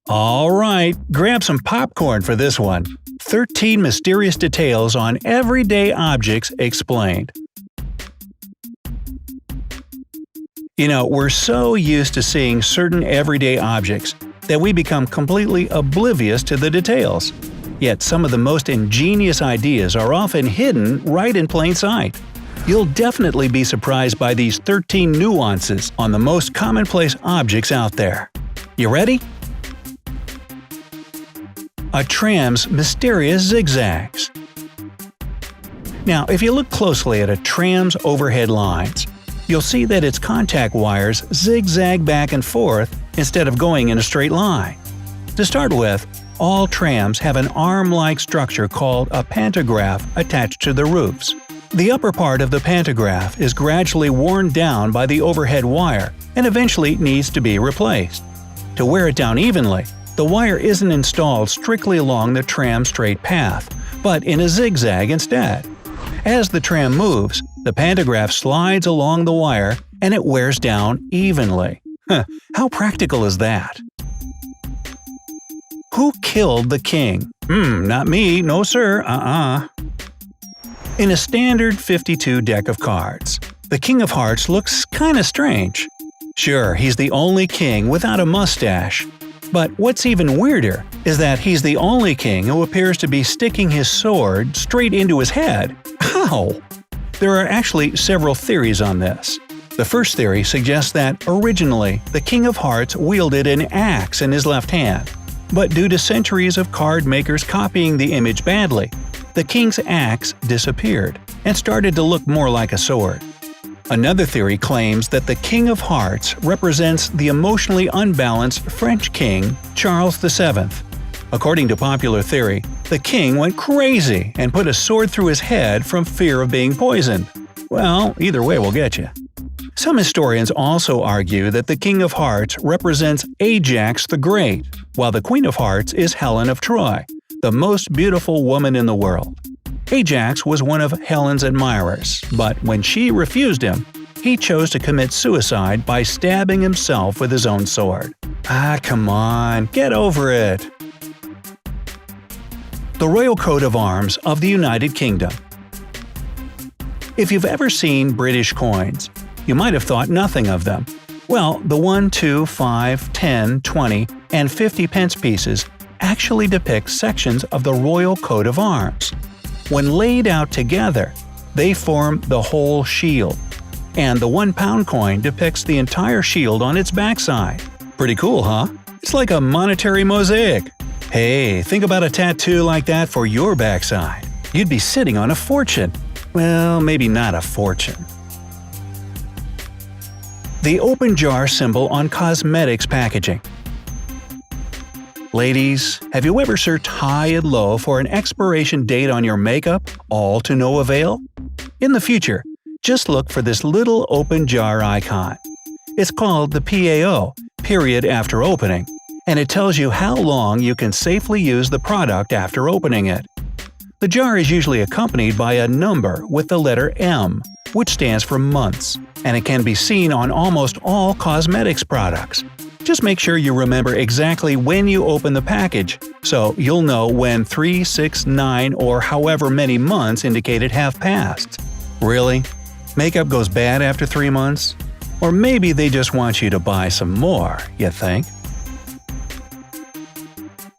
Alright, grab some popcorn for this one. 13 mysterious details on everyday objects explained. You know, we're so used to seeing certain everyday objects that we become completely oblivious to the details. Yet some of the most ingenious ideas are often hidden right in plain sight. You'll definitely be surprised by these 13 nuances on the most commonplace objects out there. You ready? A tram's mysterious zigzags. Now, if you look closely at a tram's overhead lines, you'll see that its contact wires zigzag back and forth instead of going in a straight line. To start with, all trams have an arm-like structure called a pantograph attached to the roofs. The upper part of the pantograph is gradually worn down by the overhead wire and eventually needs to be replaced. To wear it down evenly, the wire isn't installed strictly along the tram's straight path, but in a zigzag instead. As the tram moves, the pantograph slides along the wire and it wears down evenly. How practical is that? Who killed the king? Not me, no sir, In a standard 52 deck of cards, the King of Hearts looks kinda strange. Sure, he's the only king without a mustache. But what's even weirder is that he's the only king who appears to be sticking his sword straight into his head. How? There are actually several theories on this. The first theory suggests that originally the King of Hearts wielded an axe in his left hand. But due to centuries of card makers copying the image badly, the king's axe disappeared and started to look more like a sword. Another theory claims that the King of Hearts represents the emotionally unbalanced French king Charles VII. According to popular theory, the king went crazy and put a sword through his head from fear of being poisoned. Well, either way will get you. Some historians also argue that the King of Hearts represents Ajax the Great, while the Queen of Hearts is Helen of Troy, the most beautiful woman in the world. Ajax was one of Helen's admirers, but when she refused him, he chose to commit suicide by stabbing himself with his own sword. Come on, get over it! The Royal Coat of Arms of the United Kingdom. If you've ever seen British coins, you might have thought nothing of them. Well, the 1, 2, 5, 10, 20, and 50 pence pieces actually depict sections of the Royal Coat of Arms. When laid out together, they form the whole shield. And the £1 coin depicts the entire shield on its backside. Pretty cool, huh? It's like a monetary mosaic. Hey, think about a tattoo like that for your backside. You'd be sitting on a fortune. Well, maybe not a fortune. The open jar symbol on cosmetics packaging. Ladies, have you ever searched high and low for an expiration date on your makeup, all to no avail? In the future, just look for this little open jar icon. It's called the PAO, period after opening, and it tells you how long you can safely use the product after opening it. The jar is usually accompanied by a number with the letter M, which stands for months, and it can be seen on almost all cosmetics products. Just make sure you remember exactly when you open the package, so you'll know when 3, 6, 9, or however many months indicated have passed. Really? Makeup goes bad after 3 months? Or maybe they just want you to buy some more, you think?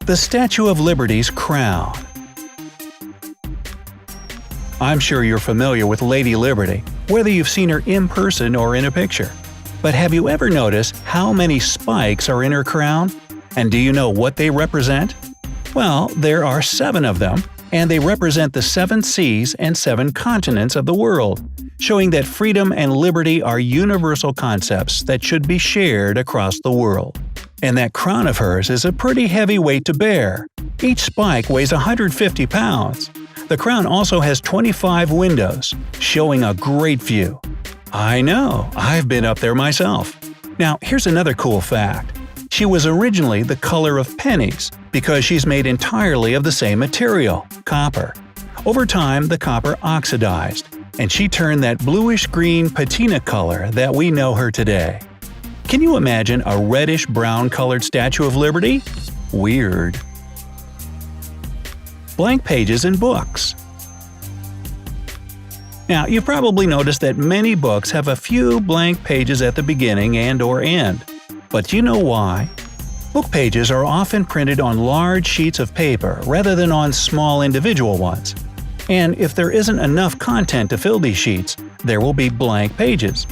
The Statue of Liberty's crown. I'm sure you're familiar with Lady Liberty, whether you've seen her in person or in a picture. But have you ever noticed how many spikes are in her crown? And do you know what they represent? Well, there are 7 of them, and they represent the 7 seas and 7 continents of the world, showing that freedom and liberty are universal concepts that should be shared across the world. And that crown of hers is a pretty heavy weight to bear. Each spike weighs 150 pounds. The crown also has 25 windows, showing a great view. I know, I've been up there myself. Now, here's another cool fact. She was originally the color of pennies because she's made entirely of the same material, copper. Over time, the copper oxidized, and she turned that bluish-green patina color that we know her today. Can you imagine a reddish-brown colored Statue of Liberty? Weird. Blank pages in books. Now, you've probably noticed that many books have a few blank pages at the beginning and/or end. But do you know why? Book pages are often printed on large sheets of paper rather than on small individual ones. And if there isn't enough content to fill these sheets, there will be blank pages.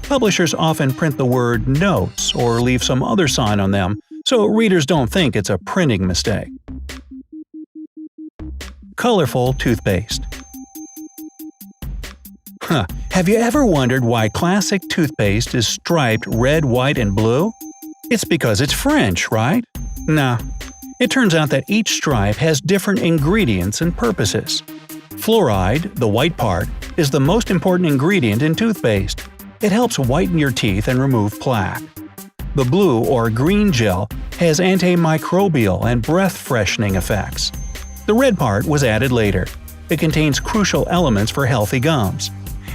Publishers often print the word "notes" or leave some other sign on them so readers don't think it's a printing mistake. Colorful toothpaste. Have you ever wondered why classic toothpaste is striped red, white, and blue? It's because it's French, right? Nah. It turns out that each stripe has different ingredients and purposes. Fluoride, the white part, is the most important ingredient in toothpaste. It helps whiten your teeth and remove plaque. The blue or green gel has antimicrobial and breath-freshening effects. The red part was added later. It contains crucial elements for healthy gums.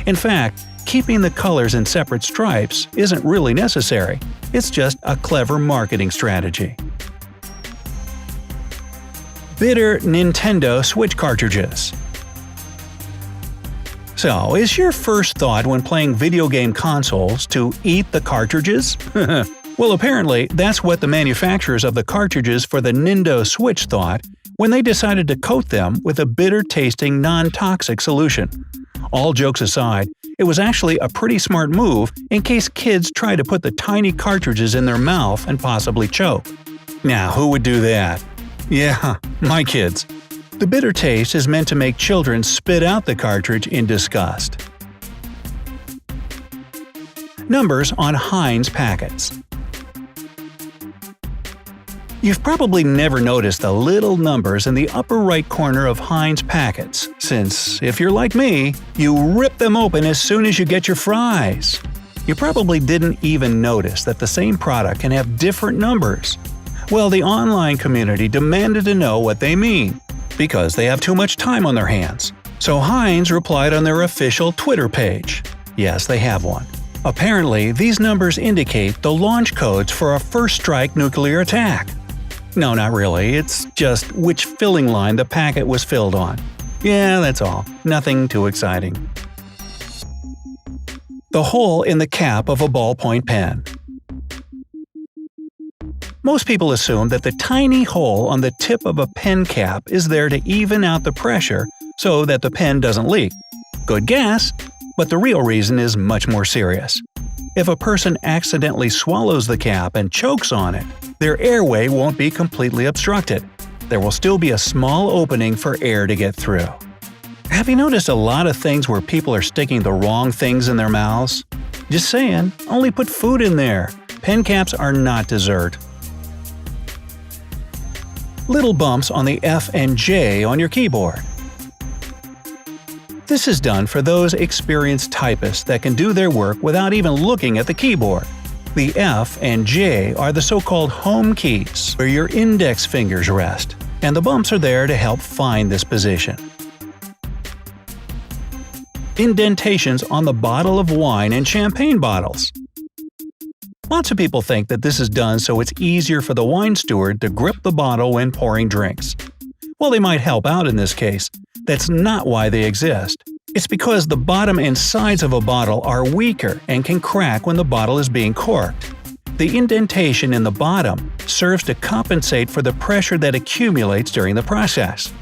In fact, keeping the colors in separate stripes isn't really necessary. It's just a clever marketing strategy. Bitter Nintendo Switch cartridges. So, is your first thought when playing video game consoles to eat the cartridges? Well, apparently, that's what the manufacturers of the cartridges for the Nintendo Switch thought when they decided to coat them with a bitter-tasting, non-toxic solution. All jokes aside, it was actually a pretty smart move in case kids try to put the tiny cartridges in their mouth and possibly choke. Now, who would do that? Yeah, my kids. The bitter taste is meant to make children spit out the cartridge in disgust. Numbers on Heinz packets. You've probably never noticed the little numbers in the upper right corner of Heinz packets, since, if you're like me, you rip them open as soon as you get your fries. You probably didn't even notice that the same product can have different numbers. Well, the online community demanded to know what they mean, because they have too much time on their hands. So Heinz replied on their official Twitter page. Yes, they have one. Apparently, these numbers indicate the launch codes for a first-strike nuclear attack. No, not really. It's just which filling line the packet was filled on. Yeah, that's all. Nothing too exciting. The hole in the cap of a ballpoint pen. Most people assume that the tiny hole on the tip of a pen cap is there to even out the pressure so that the pen doesn't leak. Good guess, but the real reason is much more serious. If a person accidentally swallows the cap and chokes on it, their airway won't be completely obstructed. There will still be a small opening for air to get through. Have you noticed a lot of things where people are sticking the wrong things in their mouths? Just saying, only put food in there. Pen caps are not dessert. Little bumps on the F and J on your keyboard. This is done for those experienced typists that can do their work without even looking at the keyboard. The F and J are the so-called home keys, where your index fingers rest, and the bumps are there to help find this position. Indentations on the bottle of wine and champagne bottles. Lots of people think that this is done so it's easier for the wine steward to grip the bottle when pouring drinks. While they might help out in this case, that's not why they exist. It's because the bottom and sides of a bottle are weaker and can crack when the bottle is being corked. The indentation in the bottom serves to compensate for the pressure that accumulates during the process.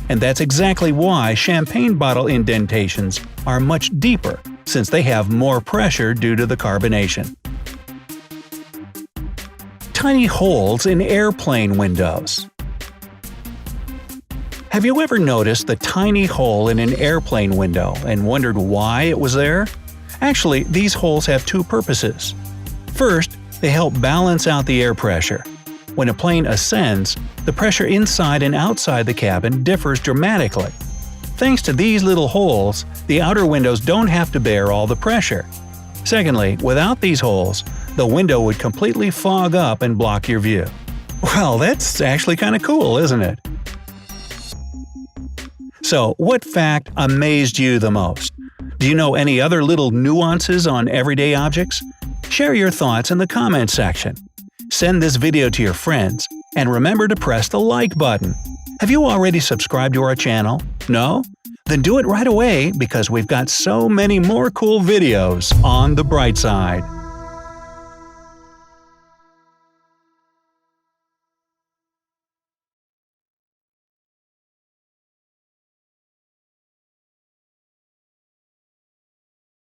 And that's exactly why champagne bottle indentations are much deeper, since they have more pressure due to the carbonation. Tiny holes in airplane windows. Have you ever noticed the tiny hole in an airplane window and wondered why it was there? Actually, these holes have two purposes. First, they help balance out the air pressure. When a plane ascends, the pressure inside and outside the cabin differs dramatically. Thanks to these little holes, the outer windows don't have to bear all the pressure. Secondly, without these holes, the window would completely fog up and block your view. Well, that's actually kind of cool, isn't it? So, what fact amazed you the most? Do you know any other little nuances on everyday objects? Share your thoughts in the comments section. Send this video to your friends, And remember to press the like button. Have you already subscribed to our channel? No? Then do it right away because we've got so many more cool videos on the bright side.